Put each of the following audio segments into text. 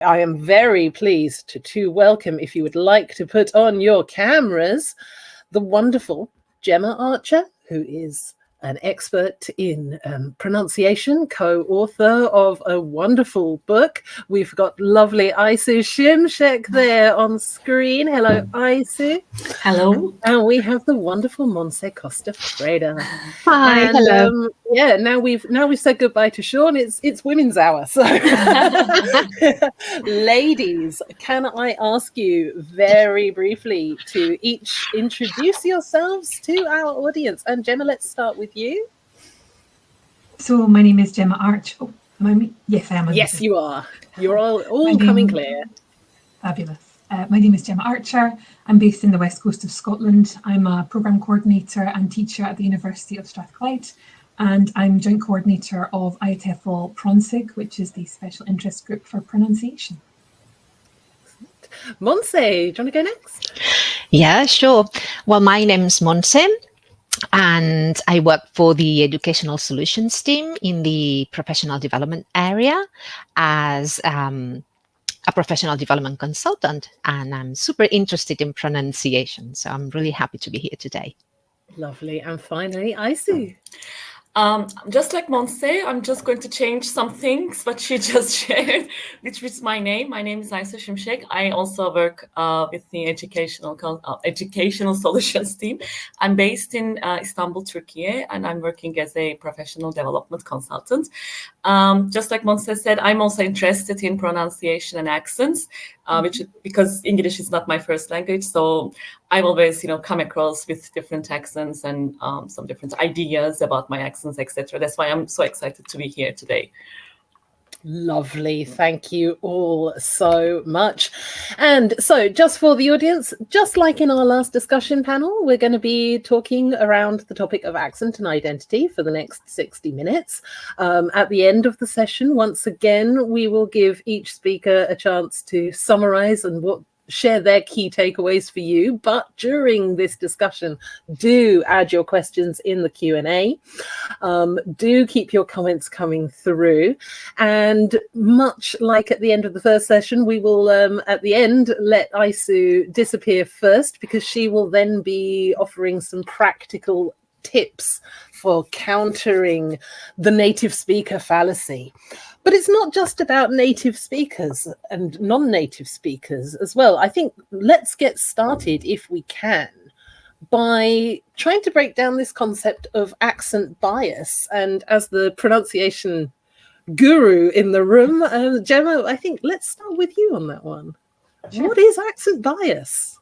I am very pleased to welcome, if you would like to put on your cameras, the wonderful Gemma Archer, who is an expert in pronunciation, co-author of a wonderful book. We've got lovely Aysu Şimşek there on screen. Hello, Aysu. Hello. And we have the wonderful Montse Costafreda. Hi, and, hello. Now we've said goodbye to Sean. It's Women's Hour, so ladies, can I ask you very briefly to each introduce yourselves to our audience? And Gemma, let's start with you. So my name is Gemma Archer. Oh, am I me? Yes, I am. Yes, you are. You're all coming clear. Fabulous. My name is Gemma Archer. I'm based in the west coast of Scotland. I'm a programme coordinator and teacher at the University of Strathclyde, and I'm joint coordinator of IATEFL PronSIG, which is the special interest group for pronunciation. Montse, do you want to go next? Yeah, sure. Well, my name's Montse, and I work for the Educational Solutions team in the professional development area as a professional development consultant, and I'm super interested in pronunciation. So I'm really happy to be here today. Lovely. And finally, Aysu. Just like Montse, I'm just going to change some things what she just shared, which is my name. My name is Aysu Şimşek. I also work with the Educational Solutions team. I'm based in Istanbul, Turkey, and I'm working as a professional development consultant. Just like Montse said, I'm also interested in pronunciation and accents, because English is not my first language. So I always, come across with different accents and some different ideas about my accents, etc. That's why I'm so excited to be here today. Lovely. Thank you all so much. And so just for the audience, just like in our last discussion panel, we're going to be talking around the topic of accent and identity for the next 60 minutes. At the end of the session, once again, we will give each speaker a chance to summarize and share their key takeaways for you. But during this discussion, do add your questions in the Q&A. Do keep your comments coming through. And much like at the end of the first session, we will, at the end, let Aysu disappear first, because she will then be offering some practical tips for countering the native speaker fallacy. But it's not just about native speakers and non-native speakers as well. I think let's get started, if we can, by trying to break down this concept of accent bias. And as the pronunciation guru in the room, Gemma, I think let's start with you on that one. Sure. What is accent bias?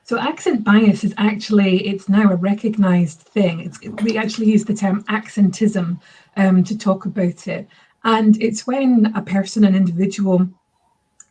So accent bias is actually, it's now a recognised thing. We actually use the term accentism to talk about it. And it's when a person, an individual,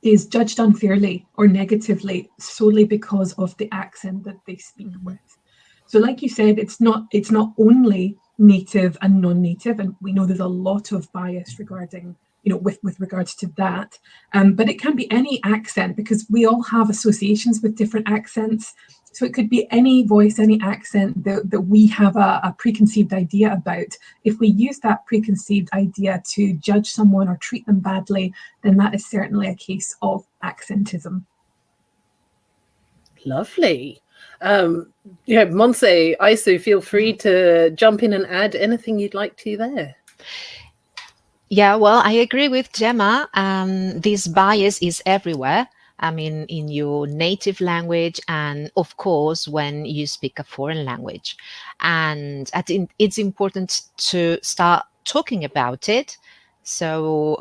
is judged unfairly or negatively solely because of the accent that they speak with. So like you said, it's not only native and non-native, and we know there's a lot of bias regarding, with regards to that. But it can be any accent, because we all have associations with different accents. So it could be any voice, any accent that we have a preconceived idea about. If we use that preconceived idea to judge someone or treat them badly, then that is certainly a case of accentism. Lovely. Montse, Aysu, feel free to jump in and add anything you'd like to there. Yeah, well, I agree with Gemma. This bias is everywhere. I mean, in your native language, and of course, when you speak a foreign language. And I think it's important to start talking about it, so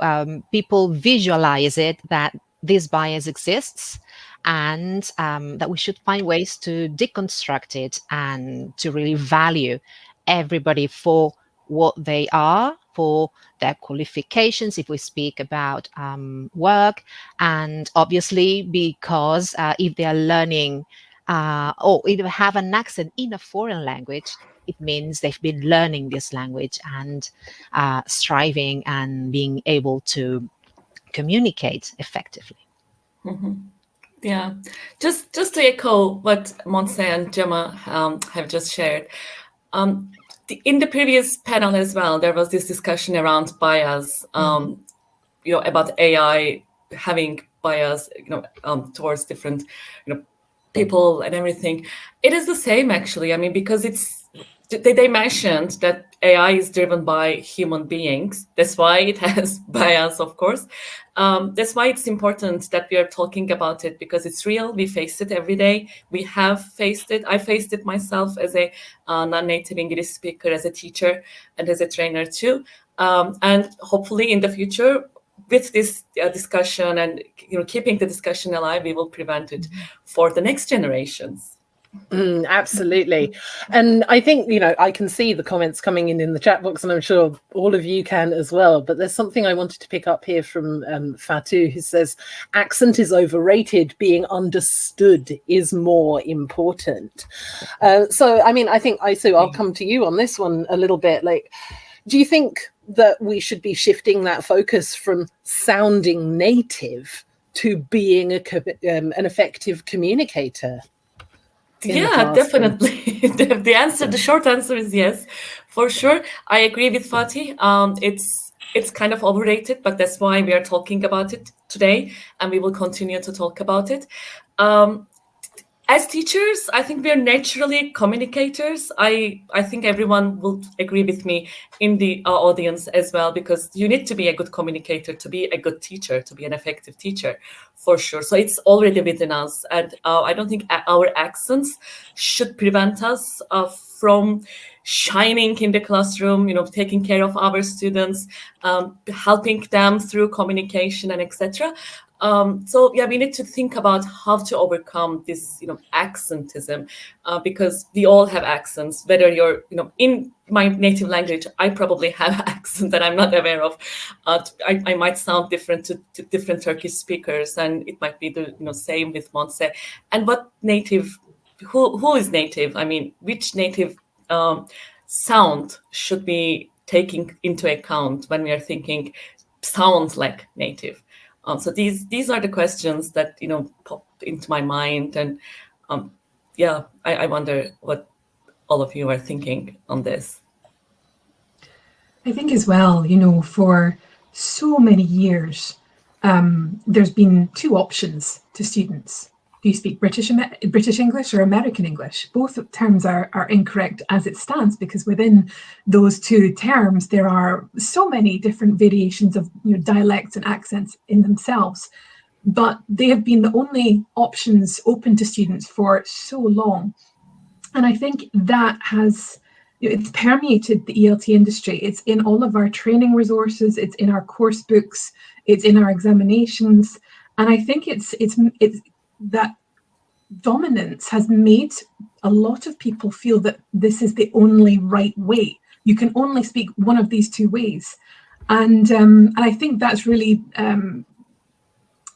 people visualize it, that this bias exists, and that we should find ways to deconstruct it and to really value everybody for what they are, for their qualifications, if we speak about work, and obviously because if they are learning or if they have an accent in a foreign language, it means they've been learning this language and striving and being able to communicate effectively. Mm-hmm. Yeah, just to echo what Montse and Gemma have just shared. In the previous panel as well, there was this discussion around bias, about AI having bias, towards different, people and everything. It is the same, actually. I mean, because they mentioned that AI is driven by human beings. That's why it has bias, of course. That's why it's important that we are talking about it, because it's real. We face it every day. We have faced it. I faced it myself as a non-native English speaker, as a teacher, and as a trainer too. And hopefully in the future, with this discussion and keeping the discussion alive, we will prevent it for the next generations. Absolutely. And I think, I can see the comments coming in the chat box, and I'm sure all of you can as well. But there's something I wanted to pick up here from Fatou, who says, accent is overrated. Being understood is more important. So, I mean, I think, Aysu, I'll come to you on this one a little bit. Like, do you think that we should be shifting that focus from sounding native to being an effective communicator? Yeah, definitely. The short answer is yes, for sure. I agree with Fatih. It's kind of overrated, but that's why we are talking about it today, and we will continue to talk about it. As teachers, I think we are naturally communicators. I think everyone will agree with me in the audience as well, because you need to be a good communicator to be a good teacher, to be an effective teacher, for sure. So it's already within us. And I don't think our accents should prevent us from shining in the classroom, taking care of our students, helping them through communication and etc. So yeah, we need to think about how to overcome this, accentism, because we all have accents. Whether you're, in my native language, I probably have accent that I'm not aware of. I might sound different to different Turkish speakers, and it might be the same with Montse. And what native? Who is native? I mean, which native sound should be taking into account when we are thinking sounds like native? So these are the questions that pop into my mind, and I wonder what all of you are thinking on this. I think as well, for so many years, there's been two options to students. Do you speak British English or American English? Both terms are incorrect as it stands, because within those two terms, there are so many different variations of dialects and accents in themselves. But they have been the only options open to students for so long. And I think that has, it's permeated the ELT industry. It's in all of our training resources. It's in our course books. It's in our examinations. And I think it's that dominance has made a lot of people feel that this is the only right way. You can only speak one of these two ways. And I think that's really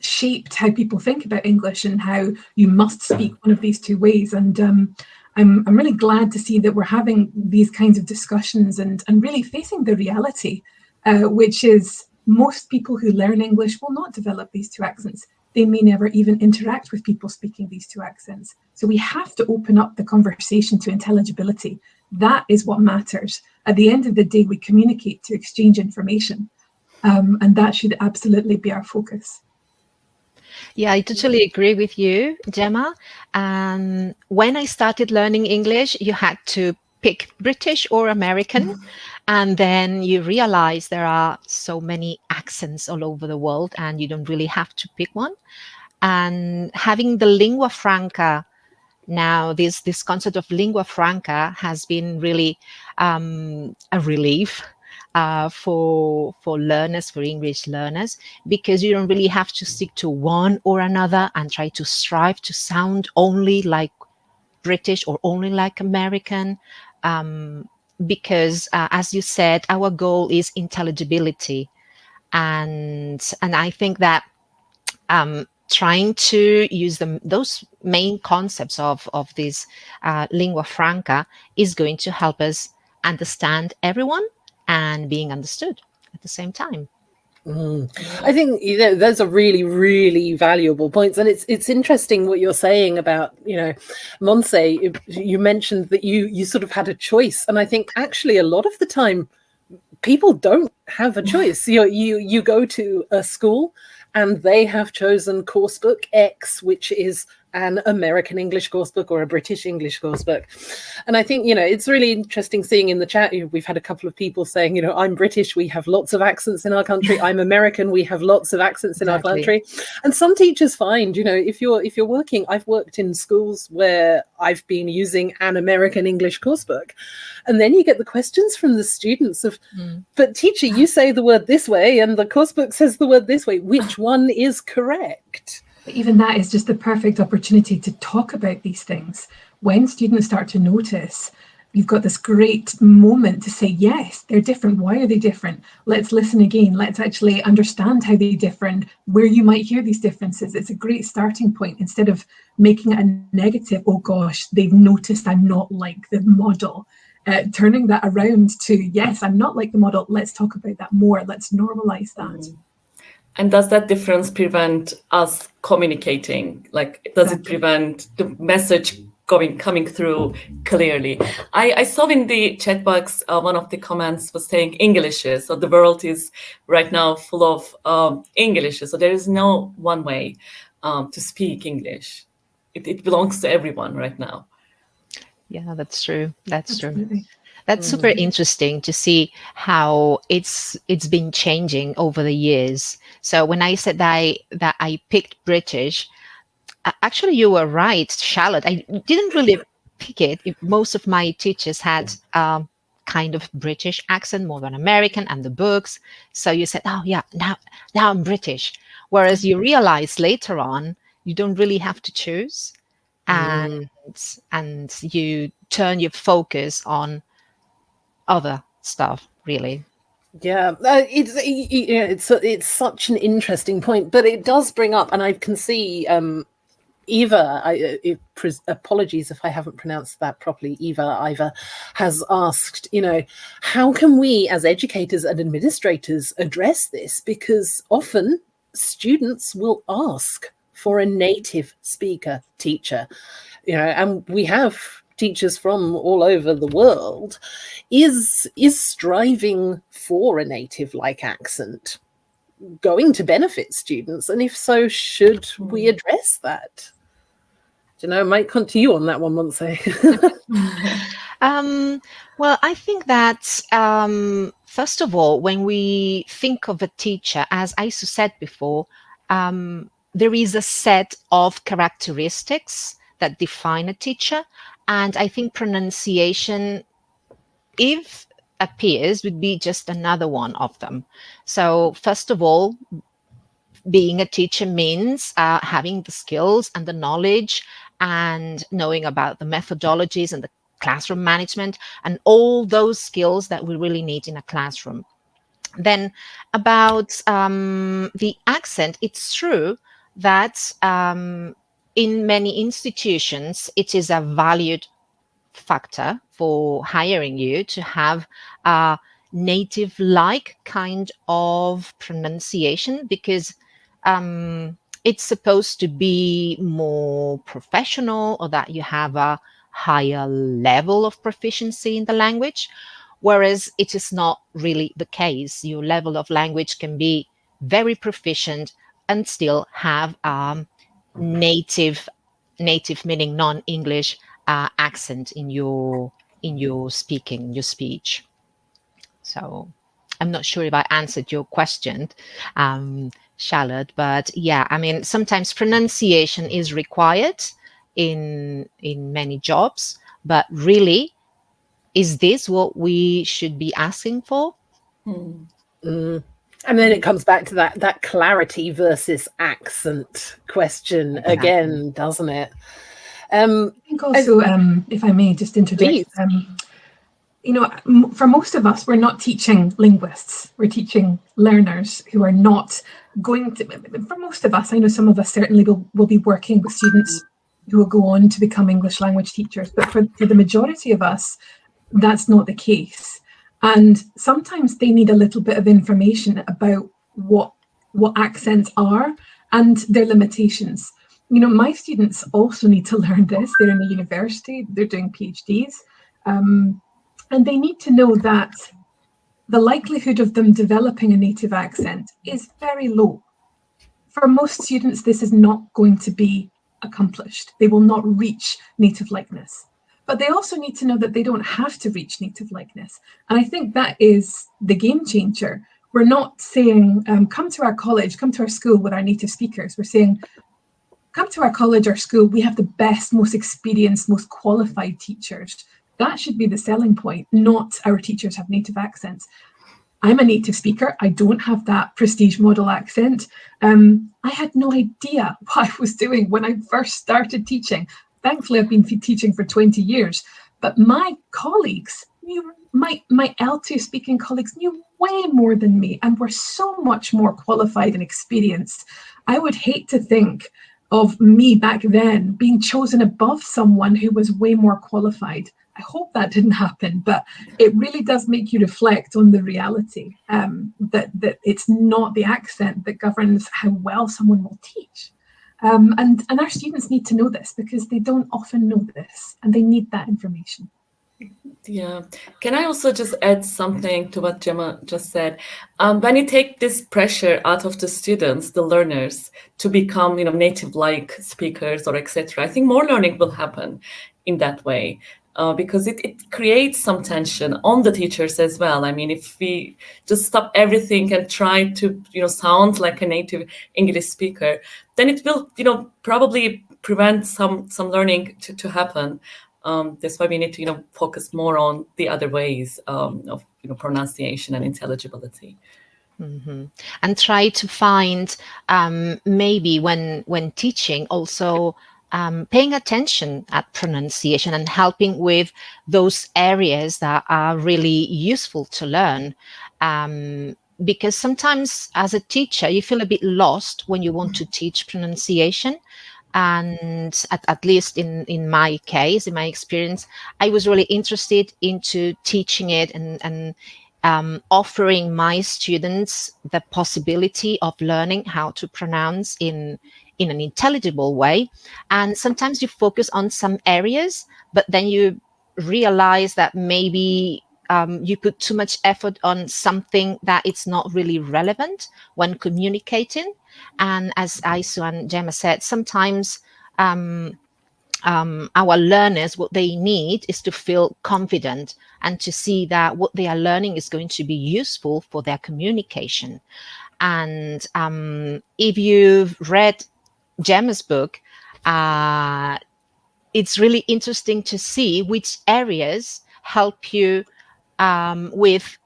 shaped how people think about English and how you must speak one of these two ways. And I'm really glad to see that we're having these kinds of discussions and really facing the reality, which is most people who learn English will not develop these two accents. They may never even interact with people speaking these two accents. So we have to open up the conversation to intelligibility. That is what matters. At the end of the day, we communicate to exchange information, and that should absolutely be our focus. Yeah, I totally agree with you, Gemma. When I started learning English, you had to pick British or American, and then you realize there are so many accents all over the world, and you don't really have to pick one. And having the lingua franca now, this concept of lingua franca has been really a relief for learners, for English learners, because you don't really have to stick to one or another and try to strive to sound only like British or only like American, because as you said, our goal is intelligibility, and I think that trying to use those main concepts of this lingua franca is going to help us understand everyone and being understood at the same time. I think those are really, really valuable points, and it's interesting what you're saying about Montse. You mentioned that you sort of had a choice, and I think actually a lot of the time people don't have a choice. You go to a school and they have chosen coursebook X, which is an American English coursebook or a British English coursebook. And I think, it's really interesting seeing in the chat, we've had a couple of people saying, I'm British, we have lots of accents in our country. I'm American, we have lots of accents in our country. And some teachers find, if you're working, I've worked in schools where I've been using an American English coursebook. And then you get the questions from the students of, but teacher, you say the word this way and the coursebook says the word this way. Which one is correct? Even that is just the perfect opportunity to talk about these things. When students start to notice, you've got this great moment to say, yes, they're different. Why are they different? Let's listen again. Let's actually understand how they're different, where you might hear these differences. It's a great starting point instead of making it a negative. Oh gosh, they've noticed I'm not like the model. Turning that around to, yes, I'm not like the model. Let's talk about that more. Let's normalize that. And does that difference prevent us communicating? Like, does it prevent the message coming through clearly? I saw in the chat box, one of the comments was saying Englishes. So the world is right now full of Englishes. So there is no one way to speak English. It belongs to everyone right now. Yeah, that's true. That's Absolutely. true. That's super interesting to see how it's been changing over the years. So when I said that I picked British, actually you were right, Charlotte. I didn't really pick it. Most of my teachers had kind of British accent more than American, and the books. So you said, oh yeah, now I'm British. Whereas you realize later on, you don't really have to choose, and you turn your focus on other stuff, really. Yeah, it's such an interesting point, but it does bring up, and I can see Eva, apologies if I haven't pronounced that properly, Eva has asked, how can we as educators and administrators address this? Because often students will ask for a native speaker teacher, and we have teachers from all over the world. Is striving for a native-like accent going to benefit students? And if so, should we address that? I might come to you on that one, Montse. Well, I think that first of all, when we think of a teacher, as Aysu said before, there is a set of characteristics that define a teacher, and I think pronunciation, if appears, would be just another one of them. So first of all, being a teacher means having the skills and the knowledge and knowing about the methodologies and the classroom management and all those skills that we really need in a classroom. Then about the accent, it's true that in many institutions, it is a valued factor for hiring you to have a native-like kind of pronunciation, because it's supposed to be more professional, or that you have a higher level of proficiency in the language, whereas it is not really the case. Your level of language can be very proficient and still have native meaning non-English accent in your speaking, your speech. So I'm not sure if I answered your question, Charlotte, but yeah, I mean, sometimes pronunciation is required in many jobs, but really, is this what we should be asking for? And then it comes back to that clarity versus accent question again, doesn't it? I think also, if I may just interject, for most of us, we're not teaching linguists. We're teaching learners who are not going to, for most of us, I know some of us certainly will be working with students who will go on to become English language teachers, but for the majority of us, that's not the case. And sometimes they need a little bit of information about what accents are and their limitations. My students also need to learn this. They're in the university, they're doing PhDs, and they need to know that the likelihood of them developing a native accent is very low. for most students, this is not going to be accomplished. They will not reach native likeness. But they also need to know that they don't have to reach native likeness. And I think that is the game changer. We're not saying, come to our college, come to our school with our native speakers. We're saying, come to our college or school, we have the best, most experienced, most qualified teachers. That should be the selling point, not our teachers have native accents. I'm a native speaker. I don't have that prestige model accent. I had no idea what I was doing when I first started teaching. Thankfully, I've been teaching for 20 years, but my colleagues knew, my ELTOC speaking colleagues knew way more than me and were so much more qualified and experienced. I would hate to think of me back then being chosen above someone who was way more qualified. I hope that didn't happen, but it really does make you reflect on the reality that it's not the accent that governs how well someone will teach. And our students need to know this because they don't often know this and they need that information. Yeah. Can I also just add something to what Gemma just said? When you take this pressure out of the students, the learners, to become, native-like speakers or etc., I think more learning will happen in that way. Because it creates some tension on the teachers as well. I mean, if we just stop everything and try to, sound like a native English speaker, then it will, probably prevent some learning to happen. That's why we need to, focus more on the other ways of, pronunciation and intelligibility. Mm-hmm. And try to find maybe when teaching also paying attention at pronunciation and helping with those areas that are really useful to learn. Because sometimes as a teacher, you feel a bit lost when you want to teach pronunciation. And at least in my case, in my experience, I was really interested into teaching it and offering my students the possibility of learning how to pronounce in an intelligible way. And sometimes you focus on some areas, but then you realize that maybe you put too much effort on something that it's not really relevant when communicating. And as Aysu and Gemma said, sometimes our learners, what they need is to feel confident and to see that what they are learning is going to be useful for their communication. And if you've read Gemma's book, it's really interesting to see which areas help you with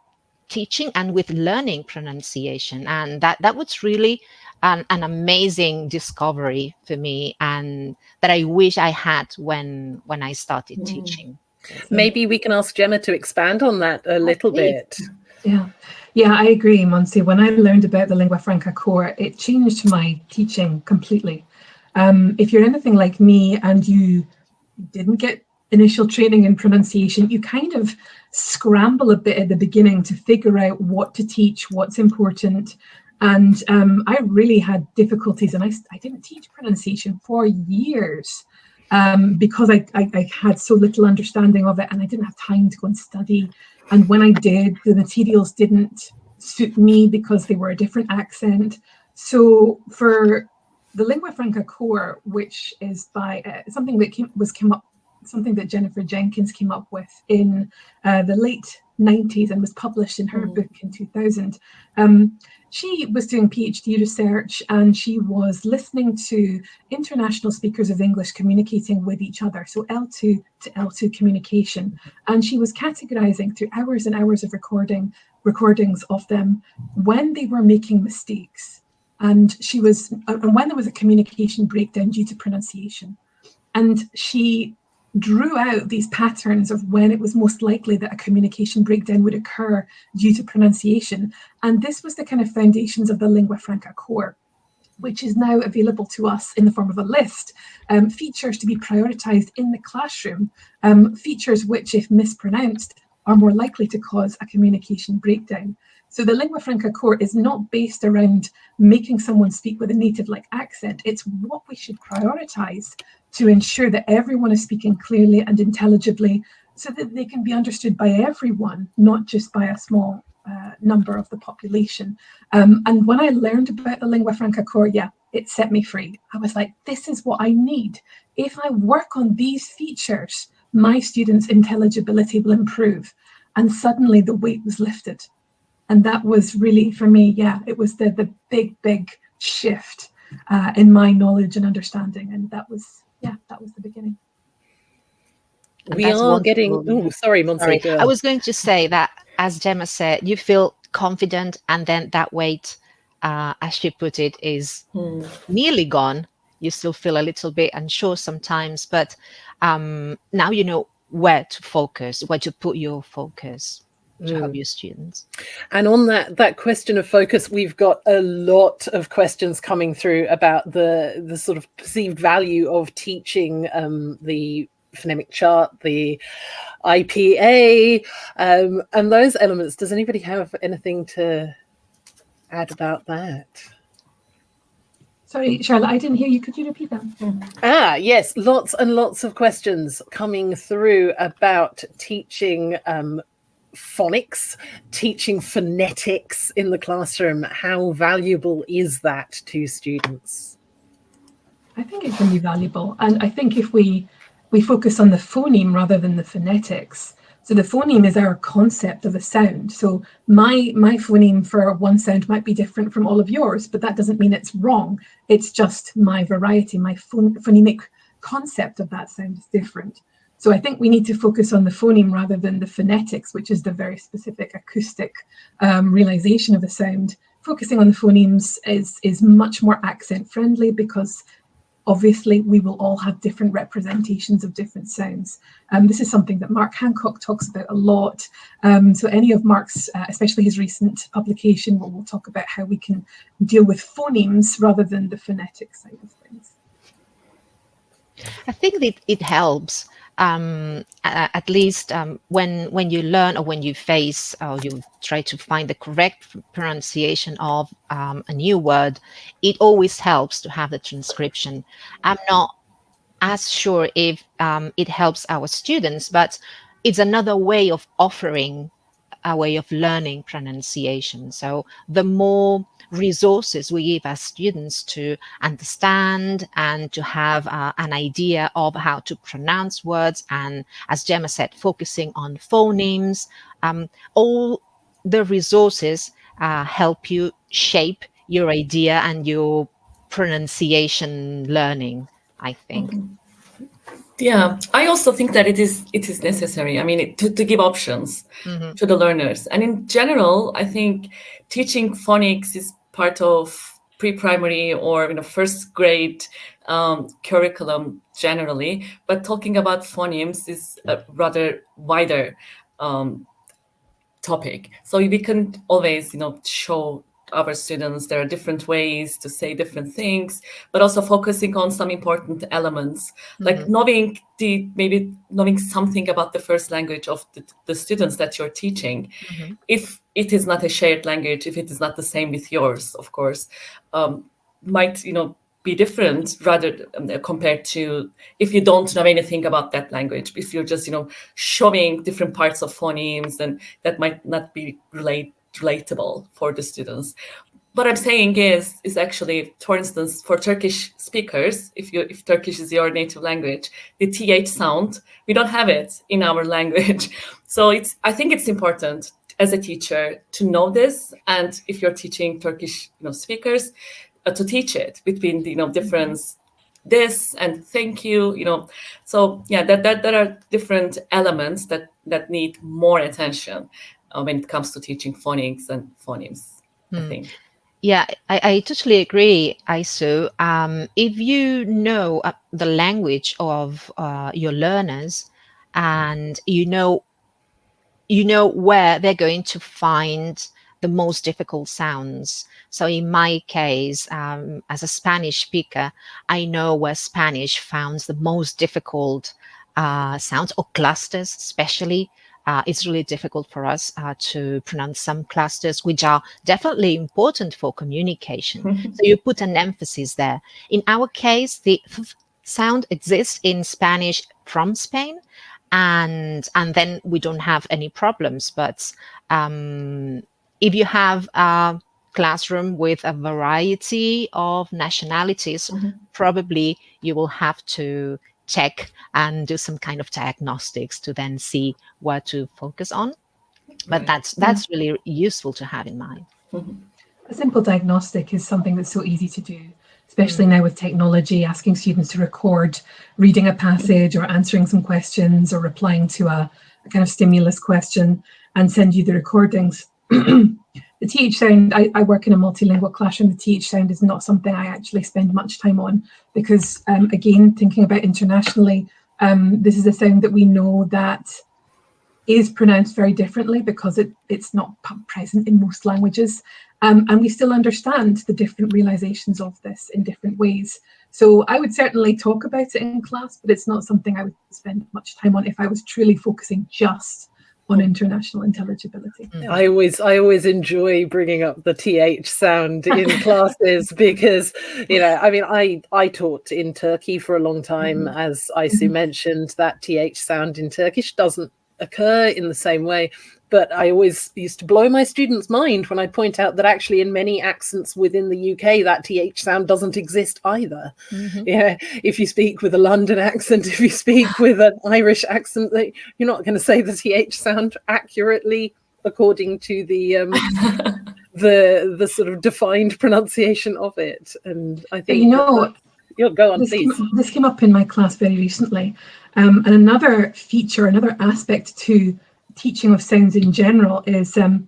teaching and with learning pronunciation. And that was really an amazing discovery for me, and that I wish I had when I started teaching. Maybe we can ask Gemma to expand on that a little bit. Yeah, I agree, Montse. When I learned about the lingua franca core, it changed my teaching completely. If you're anything like me and you didn't get initial training in pronunciation, you kind of scramble a bit at the beginning to figure out what to teach, what's important. And I really had difficulties, and I didn't teach pronunciation for years because I had so little understanding of it, and I didn't have time to go and study. And when I did, the materials didn't suit me because they were a different accent. So for the lingua franca core, which is by something that Jennifer Jenkins came up with in the late 90s and was published in her book in 2000. She was doing PhD research, and she was listening to international speakers of English communicating with each other, so L2 to L2 communication. And she was categorizing through hours and hours of recordings of them when they were making mistakes. And when there was a communication breakdown due to pronunciation. And she drew out these patterns of when it was most likely that a communication breakdown would occur due to pronunciation. And this was the kind of foundations of the lingua franca core, which is now available to us in the form of a list, features to be prioritized in the classroom, features which, if mispronounced, are more likely to cause a communication breakdown. So the lingua franca core is not based around making someone speak with a native-like accent. It's what we should prioritize to ensure that everyone is speaking clearly and intelligibly so that they can be understood by everyone, not just by a small number of the population. And when I learned about the lingua franca core, it set me free. I was like, this is what I need. If I work on these features, my students' intelligibility will improve. And suddenly the weight was lifted. And that was really, for me, it was the big shift in my knowledge and understanding. And that was the beginning. And We that's are getting, wonderful. sorry, Montse. Sorry. I was going to say that, as Gemma said, you feel confident, and then that weight, as she put it, is nearly gone. You still feel a little bit unsure sometimes, but now you know where to focus, where to put your focus to help your students. And on that question of focus, we've got a lot of questions coming through about the sort of perceived value of teaching the phonemic chart, the IPA, and those elements. Does anybody have anything to add about that? Sorry, Charlotte, I didn't hear you. Could you repeat that? Yes, lots and lots of questions coming through about teaching phonics, teaching phonetics in the classroom. How valuable is that to students? I think it can be valuable. And I think if we focus on the phoneme rather than the phonetics. So the phoneme is our concept of a sound. So my phoneme for one sound might be different from all of yours, but that doesn't mean it's wrong. It's just my variety, my phonemic concept of that sound is different. So I think we need to focus on the phoneme rather than the phonetics, which is the very specific acoustic realization of the sound. Focusing on the phonemes is much more accent friendly, because obviously we will all have different representations of different sounds. This is something that Mark Hancock talks about a lot. So any of Mark's, especially his recent publication, we'll talk about how we can deal with phonemes rather than the phonetic side of things. I think that it helps, at least when you learn, or when you face, or you try to find the correct pronunciation of a new word. It always helps to have the transcription. I'm not as sure if it helps our students, but it's another way of offering a way of learning pronunciation. So the more resources we give our students to understand and to have an idea of how to pronounce words, and as Gemma said, focusing on phonemes, all the resources help you shape your idea and your pronunciation learning, I think. Yeah, I also think that it is necessary. I mean, to give options to the learners. And in general, I think teaching phonics is part of pre-primary or first grade curriculum generally. But talking about phonemes is a rather wider topic. So we can always, show our students there are different ways to say different things, but also focusing on some important elements, like knowing something about the first language of the students that you're teaching. If it is not a shared language, if it is not the same with yours, of course, might be different rather compared to if you don't know anything about that language. If you're just showing different parts of phonemes, then that might not be relatable for the students. What I'm saying is actually, for instance, for Turkish speakers, if Turkish is your native language, the TH sound, we don't have it in our language. So I think it's important as a teacher to know this, and if you're teaching Turkish speakers, to teach it between the difference this and thank you. So yeah, that are different elements that need more attention when it comes to teaching phonics and phonemes, I think. Yeah, I totally agree, Aysu. If you know the language of your learners, and you know where they're going to find the most difficult sounds. So in my case, as a Spanish speaker, I know where Spanish finds the most difficult sounds, or clusters especially. It's really difficult for us to pronounce some clusters, which are definitely important for communication. So you put an emphasis there. In our case, the sound exists in Spanish from Spain, and then we don't have any problems. But if you have a classroom with a variety of nationalities, probably you will have to check and do some kind of diagnostics to then see what to focus on. But that's really useful to have in mind. A simple diagnostic is something that's so easy to do, especially now with technology, asking students to record reading a passage or answering some questions or replying to a kind of stimulus question and send you the recordings. The TH sound, I work in a multilingual classroom. The TH sound is not something I actually spend much time on because, again, thinking about internationally, this is a sound that we know that is pronounced very differently because it's not present in most languages. And we still understand the different realizations of this in different ways. So I would certainly talk about it in class, but it's not something I would spend much time on if I was truly focusing just on international intelligibility. I always enjoy bringing up the TH sound in classes because, I mean, I taught in Turkey for a long time. As Aysu mentioned, that TH sound in Turkish doesn't occur in the same way. But I always used to blow my students' mind when I point out that actually in many accents within the UK, that TH sound doesn't exist either. Yeah, if you speak with a London accent, if you speak with an Irish accent, you're not going to say the TH sound accurately according to the the sort of defined pronunciation of it. And I think go on, please. This came up in my class very recently, and another feature, another aspect to teaching of sounds in general is, I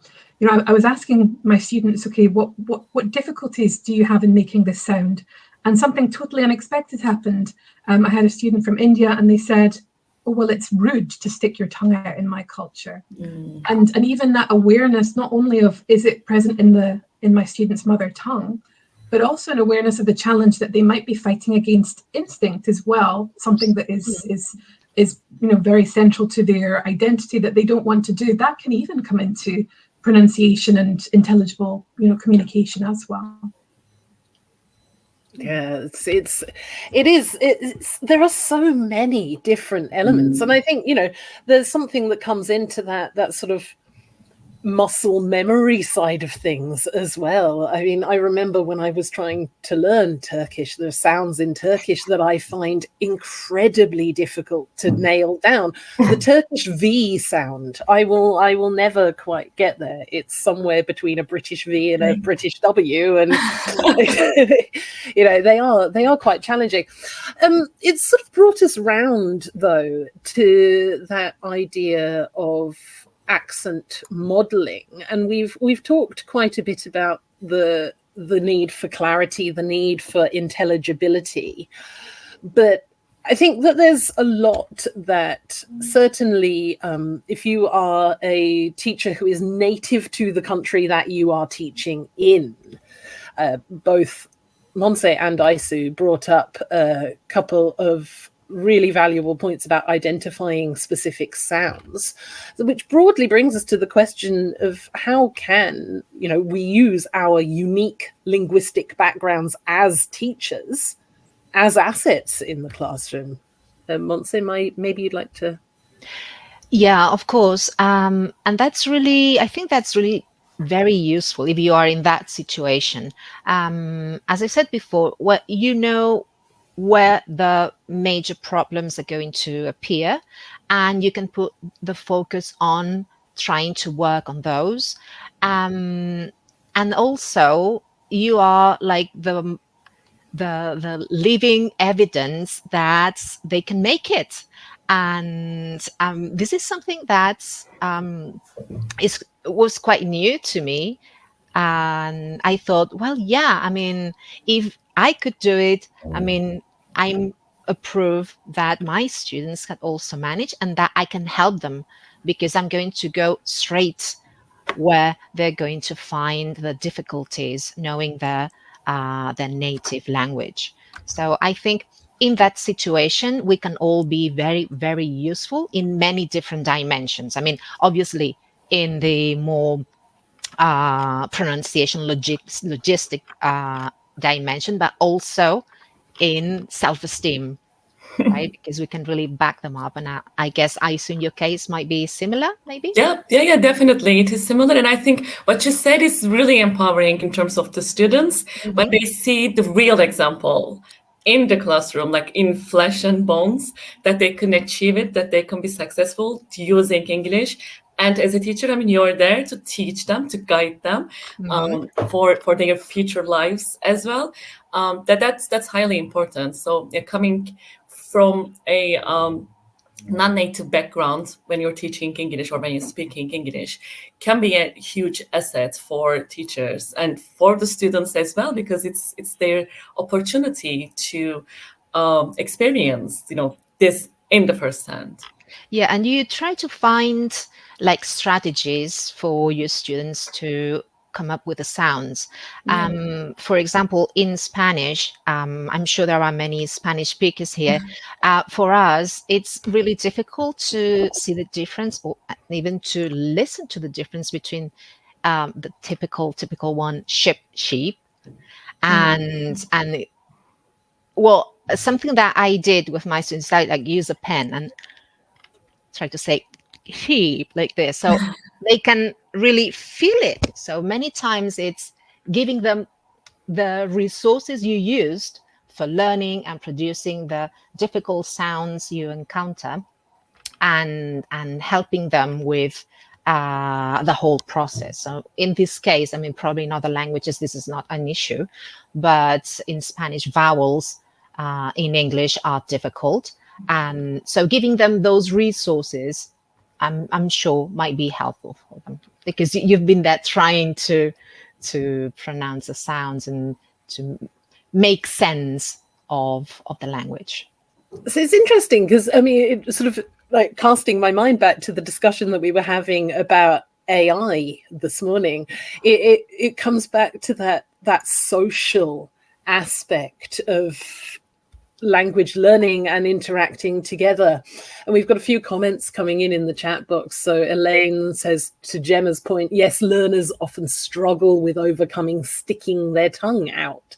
was asking my students, okay, what difficulties do you have in making this sound? And something totally unexpected happened. I had a student from India, and they said, "Oh, well, it's rude to stick your tongue out in my culture." And even that awareness, not only of is it present in my student's mother tongue, but also an awareness of the challenge that they might be fighting against instinct as well, something that is very central to their identity that they don't want to do. That can even come into pronunciation and intelligible, communication as well. Yeah, it is. There are so many different elements, and I think there's something that comes into that sort of muscle memory side of things as well. I mean, I remember when I was trying to learn Turkish, there are sounds in Turkish that I find incredibly difficult to nail down. The Turkish V sound, I will never quite get there. It's somewhere between a British V and a British W, and they are quite challenging. It's sort of brought us round though to that idea of accent modeling, and we've talked quite a bit about the need for clarity, the need for intelligibility, but I think that there's a lot that certainly if you are a teacher who is native to the country that you are teaching in, both Montse and Aysu brought up a couple of really valuable points about identifying specific sounds, which broadly brings us to the question of how can we use our unique linguistic backgrounds as teachers as assets in the classroom. Montse, maybe you'd like to. Yeah, of course, and that's really, I think that's really very useful if you are in that situation. As I said before, where the major problems are going to appear, and you can put the focus on trying to work on those. And also you are like the living evidence that they can make it. And this is something that was quite new to me. And I thought, well, yeah, I mean, if I could do it, I mean, I'm a proof that my students can also manage and that I can help them, because I'm going to go straight where they're going to find the difficulties knowing their native language. So I think in that situation, we can all be very, very useful in many different dimensions. I mean, obviously, in the more pronunciation logistic dimension, but also in self-esteem. right? Because we can really back them up. And I guess Aysu, in your case, might be similar, maybe? Yeah, definitely. It is similar. And I think what you said is really empowering in terms of the students when they see the real example in the classroom, like in flesh and bones, that they can achieve it, that they can be successful using English. And as a teacher, I mean, you're there to teach them, to guide them for their future lives as well. That's highly important. So coming from a non-native background when you're teaching English or when you're speaking English can be a huge asset for teachers and for the students as well, because it's their opportunity to experience, this in the first hand. Yeah, and you try to find like strategies for your students to come up with the sounds. For example, in Spanish, I'm sure there are many Spanish speakers here. For us, it's really difficult to see the difference, or even to listen to the difference between the typical one, ship, sheep, and well, something that I did with my students, I like use a pen and try to say sheep like this, so they can really feel it. So many times it's giving them the resources you used for learning and producing the difficult sounds you encounter, and helping them with the whole process. So in this case, I mean, probably in other languages this is not an issue, but in Spanish, vowels in English are difficult, and so giving them those resources, I'm sure might be helpful for them, because you've been there trying to pronounce the sounds and to make sense of the language. So it's interesting because, I mean, it sort of like casting my mind back to the discussion that we were having about AI this morning. It comes back to that social aspect of language learning and interacting together. And we've got a few comments coming in the chat box. So Elaine says, to Gemma's point, yes, learners often struggle with overcoming sticking their tongue out.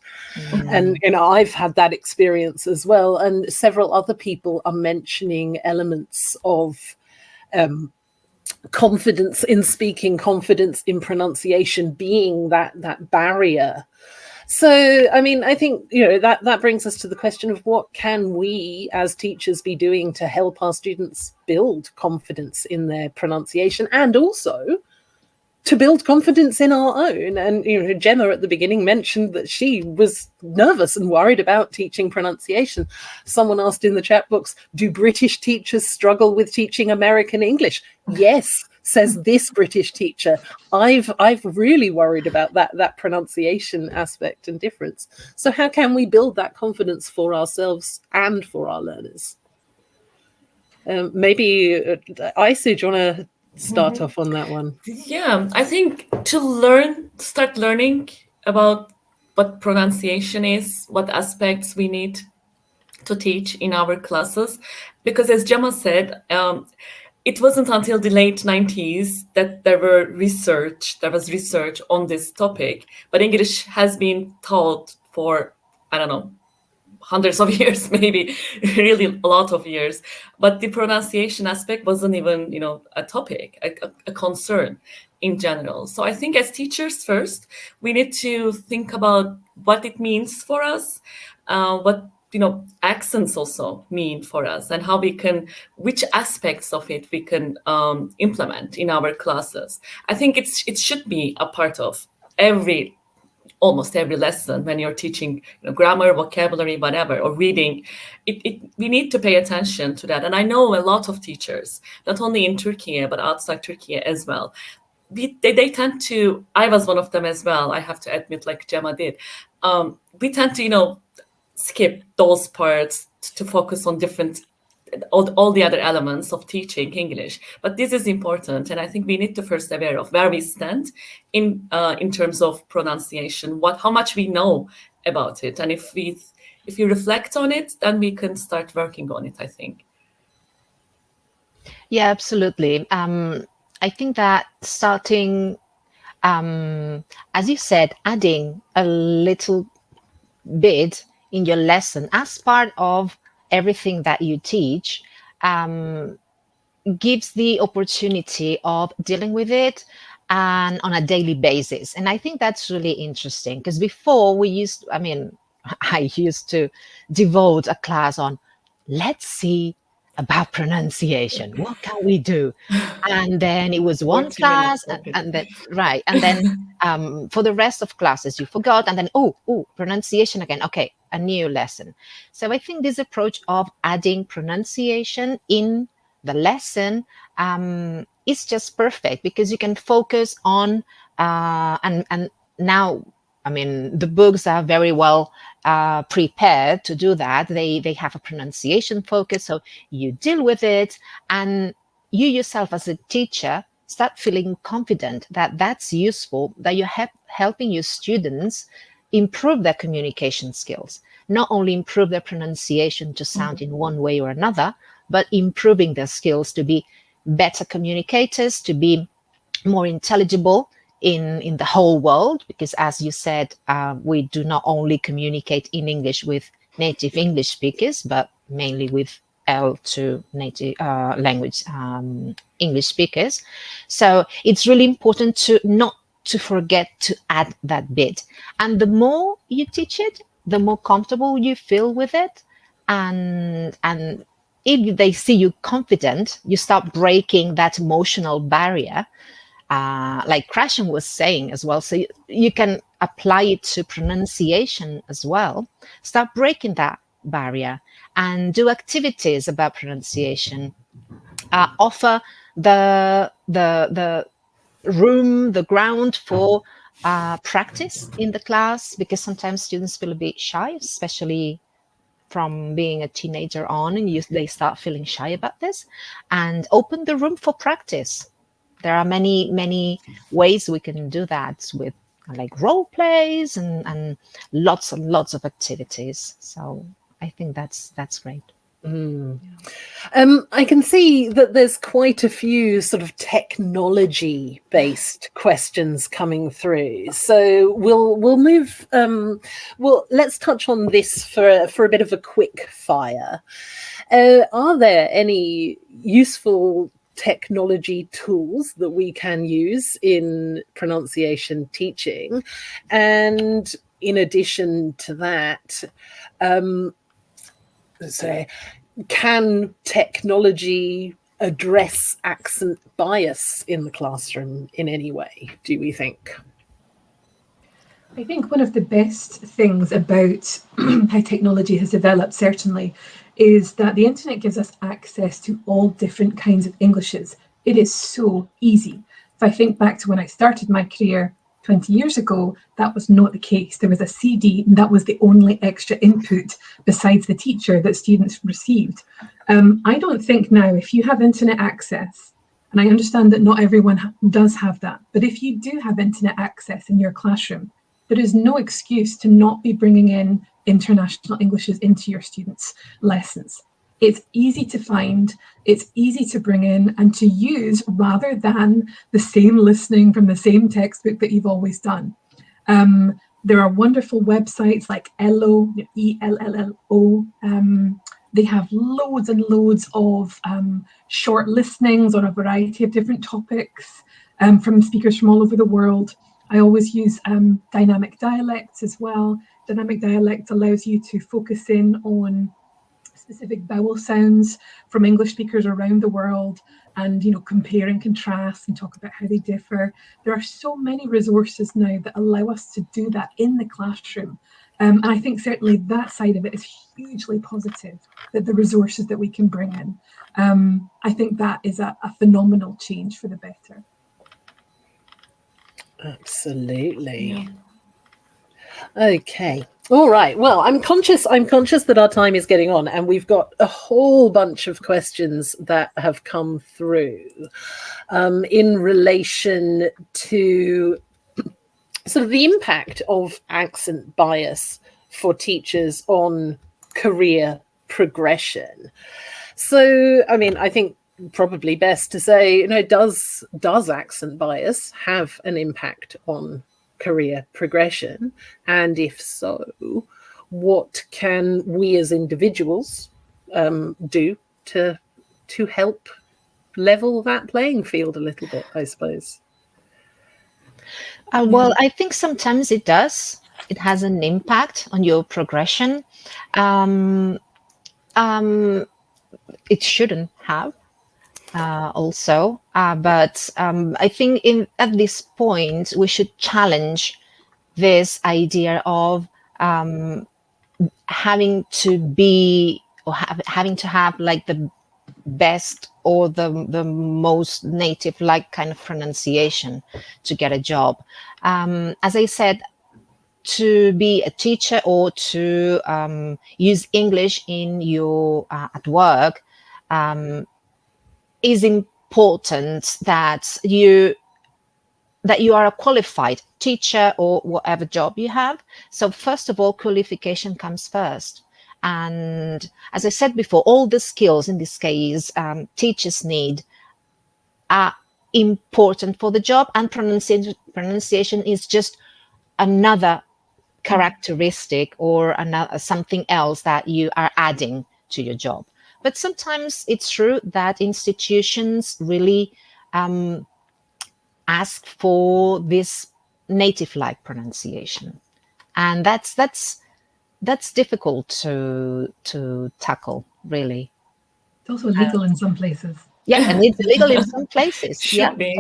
And I've had that experience as well. And several other people are mentioning elements of confidence in speaking, confidence in pronunciation being that barrier. So, I mean, I think, that brings us to the question of what can we as teachers be doing to help our students build confidence in their pronunciation, and also to build confidence in our own. And, Gemma at the beginning mentioned that she was nervous and worried about teaching pronunciation. Someone asked in the chat box, do British teachers struggle with teaching American English? Yes, says this British teacher. I've really worried about that pronunciation aspect and difference. So how can we build that confidence for ourselves and for our learners? Maybe Aysu, do you want to start off on that one? Yeah, I think to start learning about what pronunciation is, what aspects we need to teach in our classes, because as Gemma said, it wasn't until the late 90s that there was research on this topic, but English has been taught for, I don't know, hundreds of years, maybe really a lot of years, but the pronunciation aspect wasn't even, a topic, a concern in general. So I think as teachers first, we need to think about what it means for us, what accents also mean for us, and how which aspects of it we can implement in our classes. I think it should be a part of almost every lesson when you're teaching grammar, vocabulary, whatever, or reading. We need to pay attention to that. And I know a lot of teachers, not only in Turkey, but outside Turkey as well, they tend to, I was one of them as well, I have to admit, like Gemma did, we tend to, skip those parts to focus on all the other elements of teaching English. But this is important, and I think we need to first aware of where we stand in terms of pronunciation, how much we know about it, and if we reflect on it, then we can start working on it, I think. Yeah, absolutely. I think that starting, as you said, adding a little bit in your lesson as part of everything that you teach gives the opportunity of dealing with it and on a daily basis. And I think that's really interesting, because before I used to devote a class on, let's see about pronunciation. What can we do? And then it was one 40 class, minutes, and then right, and then for the rest of classes you forgot, and then oh, pronunciation again. Okay, a new lesson. So I think this approach of adding pronunciation in the lesson is just perfect, because you can focus on and now, I mean, the books are very well prepared to do that. They have a pronunciation focus, so you deal with it, and you yourself as a teacher start feeling confident that that's useful, that you're helping your students improve their communication skills, not only improve their pronunciation to sound in one way or another, but improving their skills to be better communicators, to be more intelligible in the whole world. Because as you said, we do not only communicate in English with native English speakers, but mainly with L2 native language English speakers. So it's really important to not to forget to add that bit. And the more you teach it, the more comfortable you feel with it. And if they see you confident, you start breaking that emotional barrier, like Krashen was saying as well. So you can apply it to pronunciation as well. Start breaking that barrier and do activities about pronunciation. Offer the room, the ground for practice in the class, because sometimes students feel a bit shy, especially from being a teenager on, and they start feeling shy about this. And open the room for practice. There are many ways we can do that, with like role plays and lots and lots of activities. So I think that's great. I can see that there's quite a few sort of technology-based questions coming through. So we'll move. Let's touch on this for a bit of a quick fire. Are there any useful technology tools that we can use in pronunciation teaching? And in addition to that, can technology address accent bias in the classroom in any way, do we think? I think one of the best things about how technology has developed, certainly, is that the internet gives us access to all different kinds of Englishes. It is so easy. If I think back to when I started my career 20 years ago, that was not the case. There was a CD, and that was the only extra input besides the teacher that students received. I don't think now, if you have internet access, and I understand that not everyone does have that, but if you do have internet access in your classroom, there is no excuse to not be bringing in international Englishes into your students' lessons. It's easy to find, it's easy to bring in and to use, rather than the same listening from the same textbook that you've always done. There are wonderful websites like ELLO, ELLO. They have loads and loads of short listenings on a variety of different topics from speakers from all over the world. I always use dynamic dialects as well. Dynamic dialect allows you to focus in on specific vowel sounds from English speakers around the world, and compare and contrast and talk about how they differ. There are so many resources now that allow us to do that in the classroom. And I think certainly that side of it is hugely positive, that the resources that we can bring in. I think that is a phenomenal change for the better. Absolutely. Yeah. Okay. All right. Well, I'm conscious that our time is getting on, and we've got a whole bunch of questions that have come through in relation to sort of the impact of accent bias for teachers on career progression. So, I mean, I think probably best to say, does accent bias have an impact on career progression? And if so, what can we as individuals do to help level that playing field a little bit, I suppose? Well, I think sometimes it does. It has an impact on your progression. It shouldn't have also, but I think at this point we should challenge this idea of having to be or having to have like the best or the most native like kind of pronunciation to get a job. As I said, to be a teacher or to use English in your at work is important that you are a qualified teacher or whatever job you have. So first of all, qualification comes first. And as I said before, all the skills in this case teachers need are important for the job, and pronunciation is just another characteristic or another something else that you are adding to your job. But sometimes it's true that institutions really ask for this native-like pronunciation, and that's difficult to tackle, really. It's also legal in some places. Yeah, and it's illegal in some places. Yeah, be.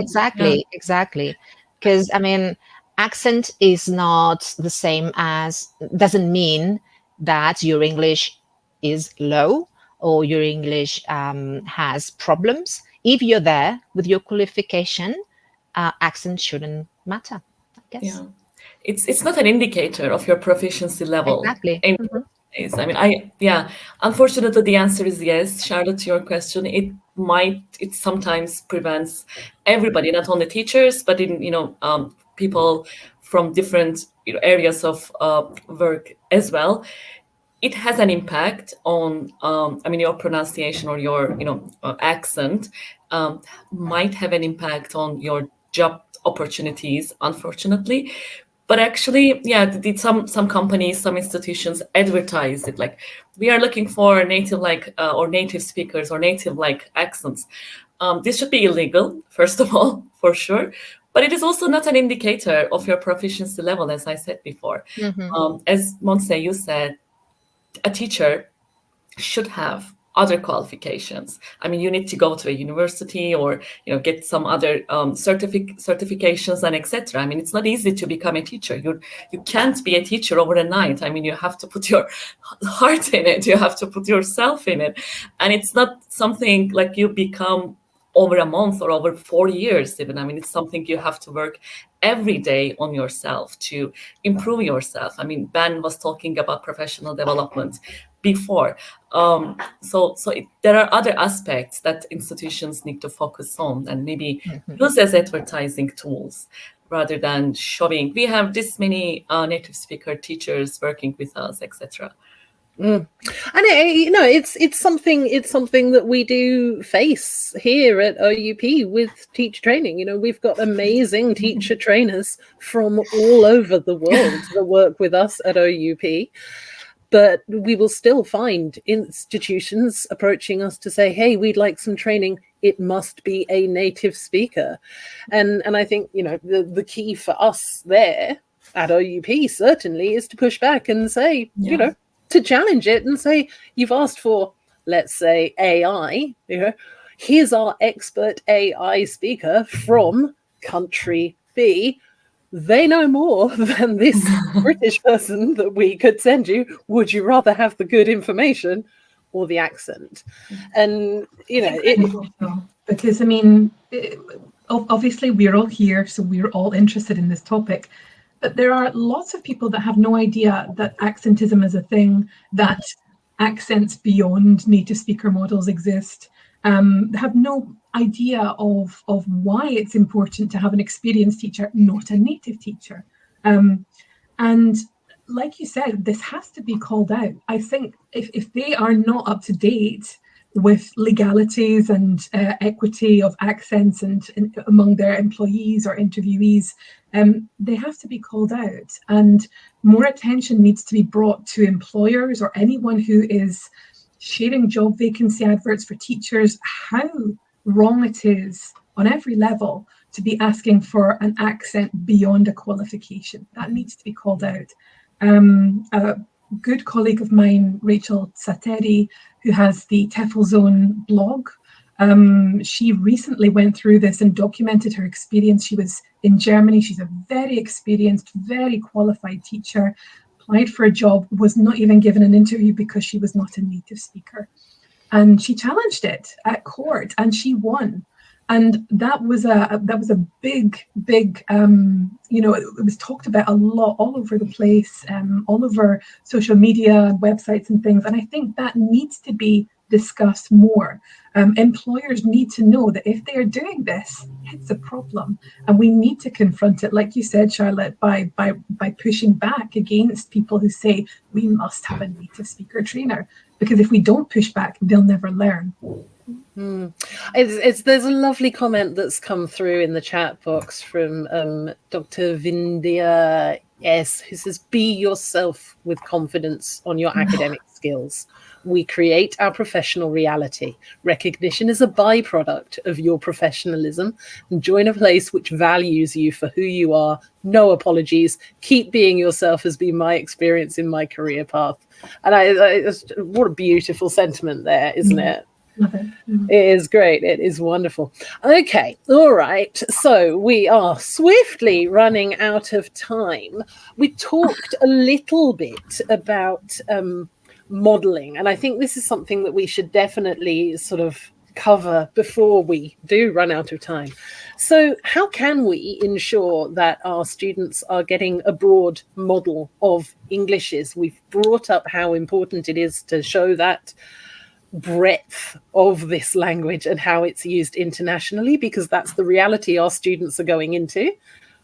exactly. Because I mean, accent is not the same as, doesn't mean that your English is low or your English has problems. If you're there with your qualification, accent shouldn't matter, I guess. Yeah, it's not an indicator of your proficiency level. Exactly. I mean, unfortunately, the answer is yes, Charlotte, to your question. It sometimes prevents everybody, not only teachers, but in, people from different areas of work as well. It has an impact on, your pronunciation or your, accent might have an impact on your job opportunities, unfortunately. But actually, some companies, some institutions advertise it like, we are looking for native or native speakers or native like accents. This should be illegal, first of all, for sure. But it is also not an indicator of your proficiency level, as I said before. As Montse, you said, a teacher should have other qualifications. I mean, you need to go to a university or get some other certifications and etc. I mean, it's not easy to become a teacher. You can't be a teacher overnight. I mean, you have to put your heart in it. You have to put yourself in it, and it's not something like you become over a month or over 4 years even. I mean, it's something you have to work every day on yourself to improve yourself. I mean, Ben was talking about professional development before. There are other aspects that institutions need to focus on and maybe use as advertising tools rather than showing, we have this many native speaker teachers working with us, etc. And it's something that we do face here at OUP with teacher training. We've got amazing teacher trainers from all over the world that work with us at OUP. But we will still find institutions approaching us to say, hey, we'd like some training. It must be a native speaker. And I think, the key for us there at OUP certainly is to push back and say, to challenge it and say, you've asked for, let's say, AI, here's our expert AI speaker from country B. They know more than this British person that we could send you. Would you rather have the good information or the accent? And, because, I mean, obviously we're all here, so we're all interested in this topic. But there are lots of people that have no idea that accentism is a thing, that accents beyond native speaker models exist, have no idea of why it's important to have an experienced teacher, not a native teacher. And like you said, this has to be called out. I think if they are not up to date with legalities and equity of accents and among their employees or interviewees, they have to be called out, and more attention needs to be brought to employers or anyone who is sharing job vacancy adverts for teachers, how wrong it is on every level to be asking for an accent beyond a qualification. That needs to be called out. A good colleague of mine, Rachel Sateri, who has the TEFL Zone blog, she recently went through this and documented her experience. She was in Germany. She's a very experienced, very qualified teacher, applied for a job, was not even given an interview because she was not a native speaker. And she challenged it at court and she won. And that was a big, it was talked about a lot all over the place, all over social media, websites and things. And I think that needs to be discussed more. Employers need to know that if they are doing this, it's a problem. And we need to confront it, like you said, Charlotte, by pushing back against people who say we must have a native speaker trainer. Because if we don't push back, they'll never learn. There's a lovely comment that's come through in the chat box from Dr. Vindhya S, who says, be yourself with confidence on your academic skills. We create our professional reality. Recognition is a byproduct of your professionalism. And join a place which values you for who you are. No apologies. Keep being yourself has been my experience in my career path. And what a beautiful sentiment there, isn't it? Love it. It is great. It is wonderful. Okay. All right. So we are swiftly running out of time. We talked a little bit about modeling, and I think this is something that we should definitely sort of cover before we do run out of time. So how can we ensure that our students are getting a broad model of Englishes? We've brought up how important it is to show that breadth of this language and how it's used internationally, because that's the reality our students are going into.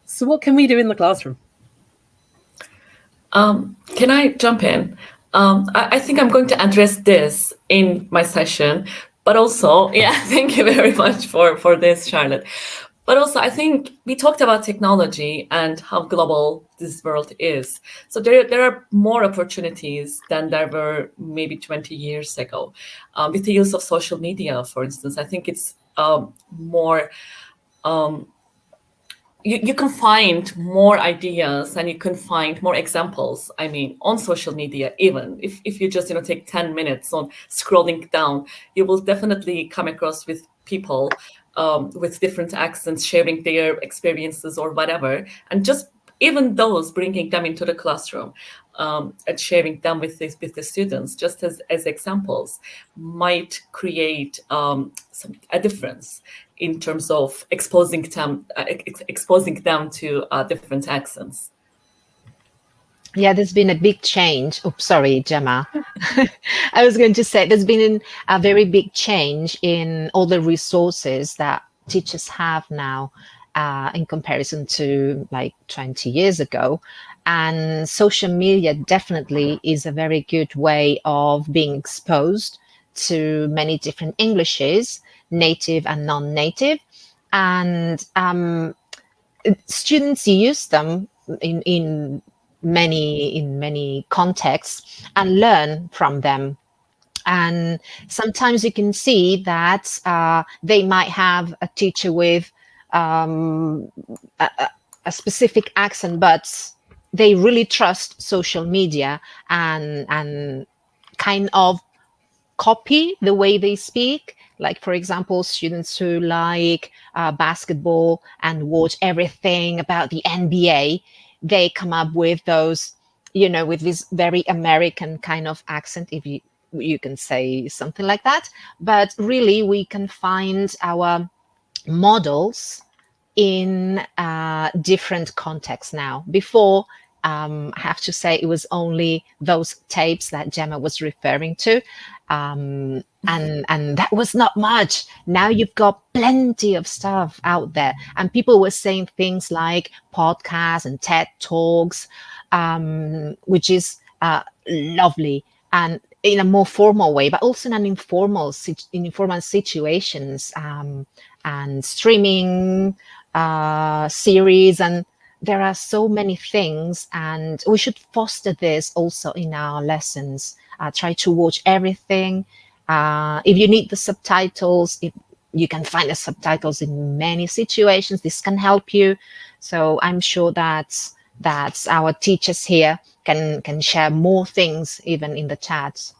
So what can we do in the classroom? Can I jump in? I think I'm going to address this in my session, but also, thank you very much for this, Charlotte. But also, I think we talked about technology and how global this world is. So there are more opportunities than there were maybe 20 years ago. With the use of social media, for instance, I think it's more... You can find more ideas and you can find more examples, I mean, on social media. Even if you just take 10 minutes on scrolling down, you will definitely come across with people with different accents sharing their experiences or whatever, and just even those bringing them into the classroom and sharing them with the students just as examples might create a difference in terms of exposing them to different accents. Yeah, there's been a big change. Oh, sorry, Gemma. I was going to say there's been a very big change in all the resources that teachers have now in comparison to like 20 years ago. And social media definitely is a very good way of being exposed to many different Englishes, native and non-native. And students use them in many contexts and learn from them. And sometimes you can see that they might have a teacher with a specific accent, but they really trust social media and kind of copy the way they speak. Like, for example, students who like basketball and watch everything about the NBA, they come up with those, with this very American kind of accent, if you can say something like that. But really, we can find our models in different contexts now. Before, I have to say, it was only those tapes that Gemma was referring to. And that was not much. Now you've got plenty of stuff out there, and people were saying things like podcasts and TED Talks, which is lovely, and in a more formal way, but also in informal situations, and streaming series, and there are so many things, and we should foster this also in our lessons. Try to watch everything. If you need the subtitles, you can find the subtitles in many situations. This can help you. So I'm sure that our teachers here can share more things even in the chats.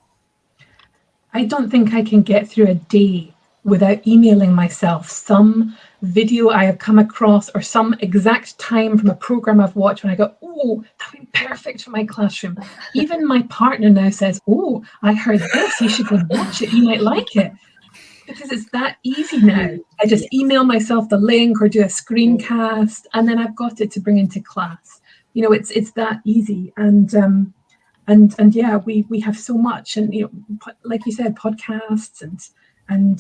I don't think I can get through a day without emailing myself some video I have come across or some exact time from a program I've watched when I go, oh, that would be perfect for my classroom. Even my partner now says, oh, I heard this, you should go and watch it, you might like it. Because it's that easy now. I just email myself the link or do a screencast, and then I've got it to bring into class. You know, it's that easy. And yeah, we have so much, and you know, like you said, podcasts and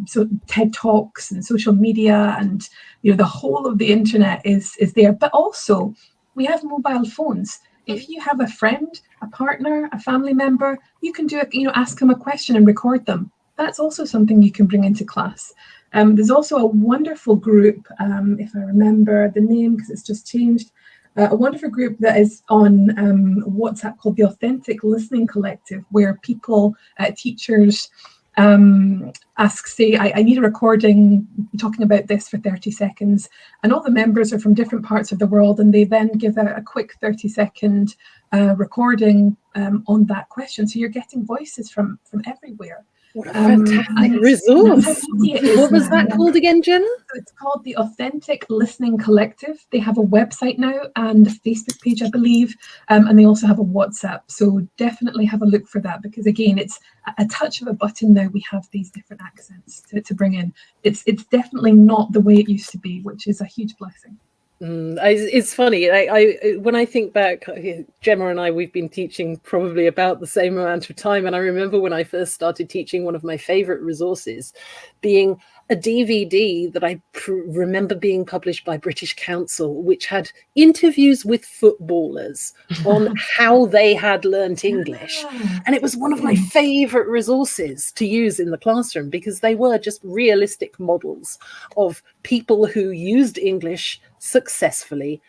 so TED Talks and social media, and you know, the whole of the internet is there. But also we have mobile phones. If you have a friend, a partner, a family member, you can do it, you know, ask them a question and record them. That's also something you can bring into class. There's also a wonderful group, if I remember the name because it's just changed, a wonderful group that is on WhatsApp called the Authentic Listening Collective, where people, teachers, ask, say, I need a recording talking about this for 30 seconds. And all the members are from different parts of the world, and they then give a quick 30-second recording on that question. So you're getting voices from everywhere. What a fantastic resource. What was that called again, Jenna? So it's called the Authentic Listening Collective. They have a website now and a Facebook page, I believe, and they also have a WhatsApp. So definitely have a look for that, because again, it's a touch of a button now. We have these different accents to bring in. It's definitely not the way it used to be, which is a huge blessing. It's funny. I when I think back, Gemma and I, we've been teaching probably about the same amount of time. And I remember when I first started teaching, one of my favorite resources being a DVD that I remember being published by British Council, which had interviews with footballers on how they had learnt English. And it was one of my favorite resources to use in the classroom, because they were just realistic models of people who used English successfully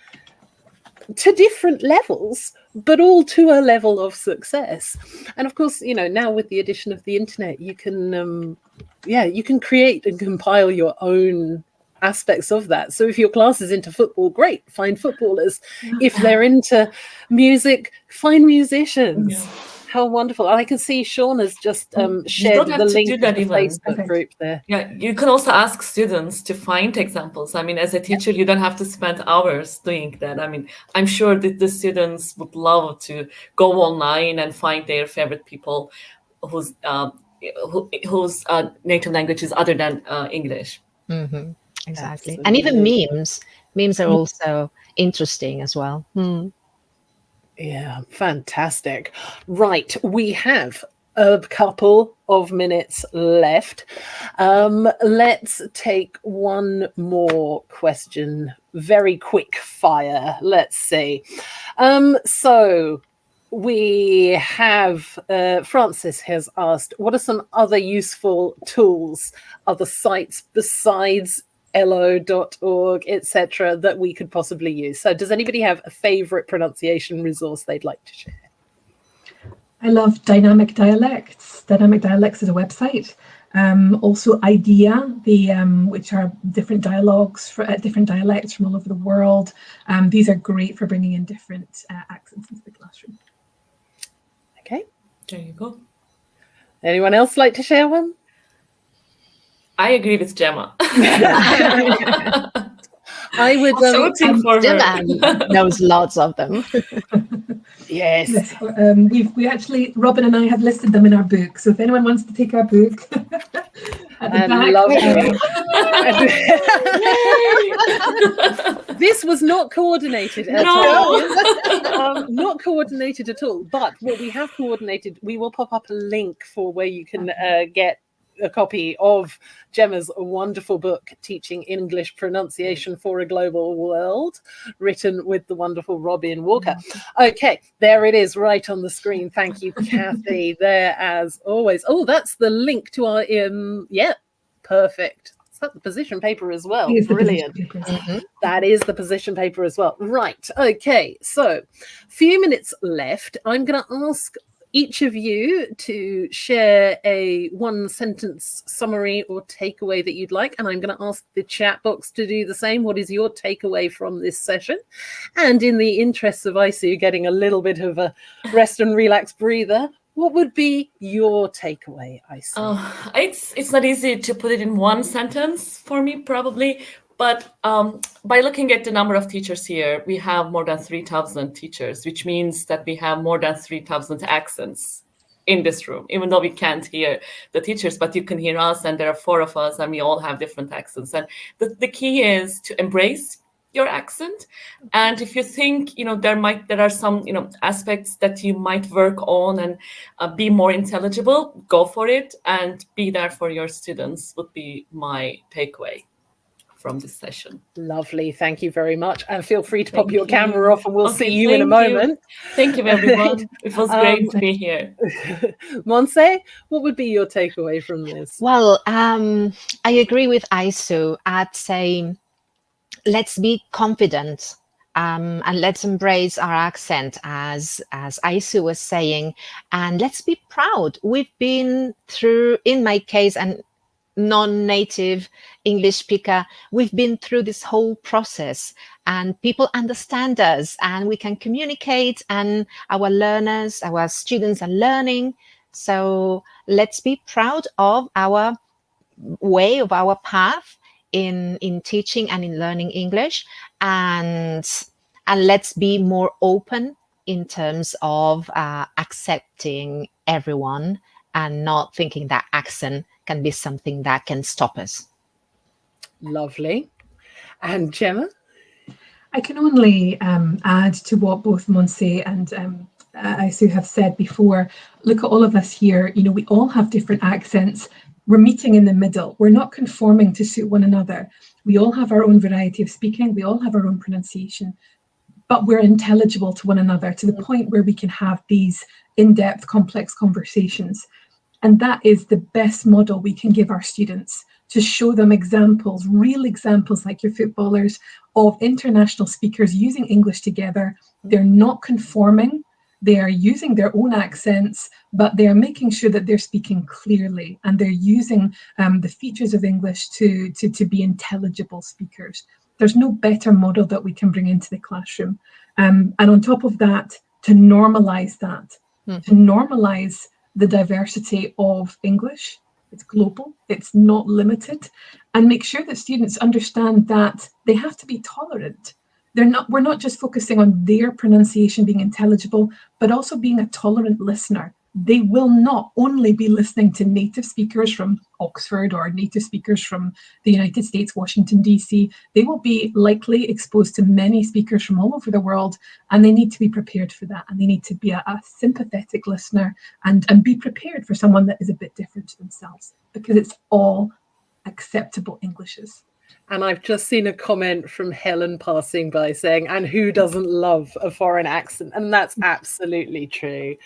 to different levels, but all to a level of success. And of course, you know, now with the addition of the internet, you can you can create and compile your own aspects of that. So if your class is into football, great, find footballers. If they're into music, find musicians. How wonderful. I can see Sean has just shared the link to the Facebook group there. Yeah, you can also ask students to find examples. I mean, as a teacher, you don't have to spend hours doing that. I mean, I'm sure that the students would love to go online and find their favorite people whose native language is other than English. Mm-hmm. Exactly. Absolutely. And even memes are also interesting as well. Yeah, fantastic. Right, we have a couple of minutes left. Let's take one more question, very quick fire. Let's see. So we have Francis has asked, what are some other useful tools, other sites besides elo.org, etc., that we could possibly use? So does anybody have a favorite pronunciation resource they'd like to share? I love Dynamic Dialects. Dynamic Dialects is a website. Also IDEA, which are different dialogues for different dialects from all over the world. These are great for bringing in different accents into the classroom. Okay, there you go. Anyone else like to share one? I agree with Gemma. I would. Gemma knows lots of them. Yes. We actually, Robin and I have listed them in our book. So if anyone wants to take our book, at the back. This was not coordinated at all. Not coordinated at all. But what we have coordinated, we will pop up a link for where you can get a copy of Gemma's wonderful book, Teaching English Pronunciation for a Global World, written with the wonderful Robin Walker. Okay, there it is right on the screen. Thank you, Kathy, there as always. Oh, that's the link to our, perfect. that the position paper as well? It is the Brilliant. position paper as well. That is the position paper as well. Right. Okay. So, few minutes left. I'm going to ask each of you to share a one-sentence summary or takeaway that you'd like, and I'm going to ask the chat box to do the same. What is your takeaway from this session? And in the interests of Aysu getting a little bit of a rest and relax breather, what would be your takeaway, Aysu? It's not easy to put it in one sentence for me, probably. But by looking at the number of teachers here, we have more than 3,000 teachers, which means that we have more than 3,000 accents in this room, even though we can't hear the teachers, but you can hear us, and there are 4 of us, and we all have different accents. And the key is to embrace your accent. And if you think, there are some, aspects that you might work on and be more intelligible, go for it and be there for your students would be my takeaway from this session. Lovely. Thank you very much. And feel free to pop your camera off and we'll see you in a thank moment. Thank you, everyone. It was great to be here. Montse, what would be your takeaway from this? Well, I agree with Aysu. I'd say let's be confident and let's embrace our accent, as Aysu was saying, and let's be proud. We've been through, in my case, and non-native English speaker, we've been through this whole process, and people understand us and we can communicate, and our learners, our students are learning. So let's be proud of our way, of our path in teaching and in learning English, and let's be more open in terms of accepting everyone and not thinking that accent can be something that can stop us. Lovely. And Gemma? I can only add to what both Montse and Aysu have said before. Look at all of us here. We all have different accents. We're meeting in the middle. We're not conforming to suit one another. We all have our own variety of speaking. We all have our own pronunciation, but we're intelligible to one another to the point where we can have these in-depth, complex conversations. And that is the best model we can give our students, to show them examples, real examples like your footballers, of international speakers using English together. They're not conforming. They are using their own accents, but they are making sure that they're speaking clearly, and they're using the features of English to be intelligible speakers. There's no better model that we can bring into the classroom. And on top of that, to normalize that, to normalize the diversity of English. It's global, it's not limited, and make sure that students understand that they have to be tolerant. We're not just focusing on their pronunciation being intelligible, but also being a tolerant listener. They will not only be listening to native speakers from Oxford or native speakers from the United States, Washington, DC. They will be likely exposed to many speakers from all over the world, and they need to be prepared for that. And they need to be a sympathetic listener and be prepared for someone that is a bit different to themselves, because it's all acceptable Englishes. And I've just seen a comment from Helen passing by saying, and who doesn't love a foreign accent? And that's absolutely true.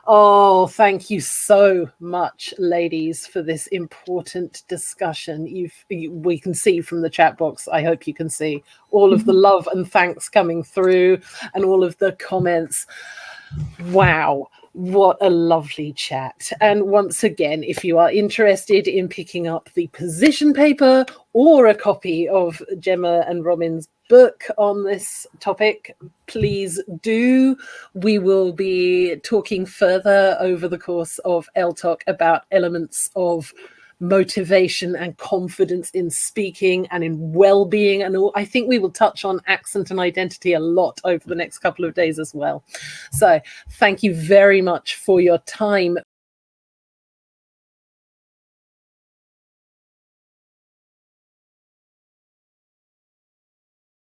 Oh, thank you so much, ladies, for this important discussion. We can see from the chat box, I hope you can see all of the love and thanks coming through and all of the comments. Wow. What a lovely chat. And once again, if you are interested in picking up the position paper or a copy of Gemma and Robin's book on this topic, please do. We will be talking further over the course of ELTOC about elements of motivation and confidence in speaking and in well-being, and all. I think we will touch on accent and identity a lot over the next couple of days as well. So thank you very much for your time,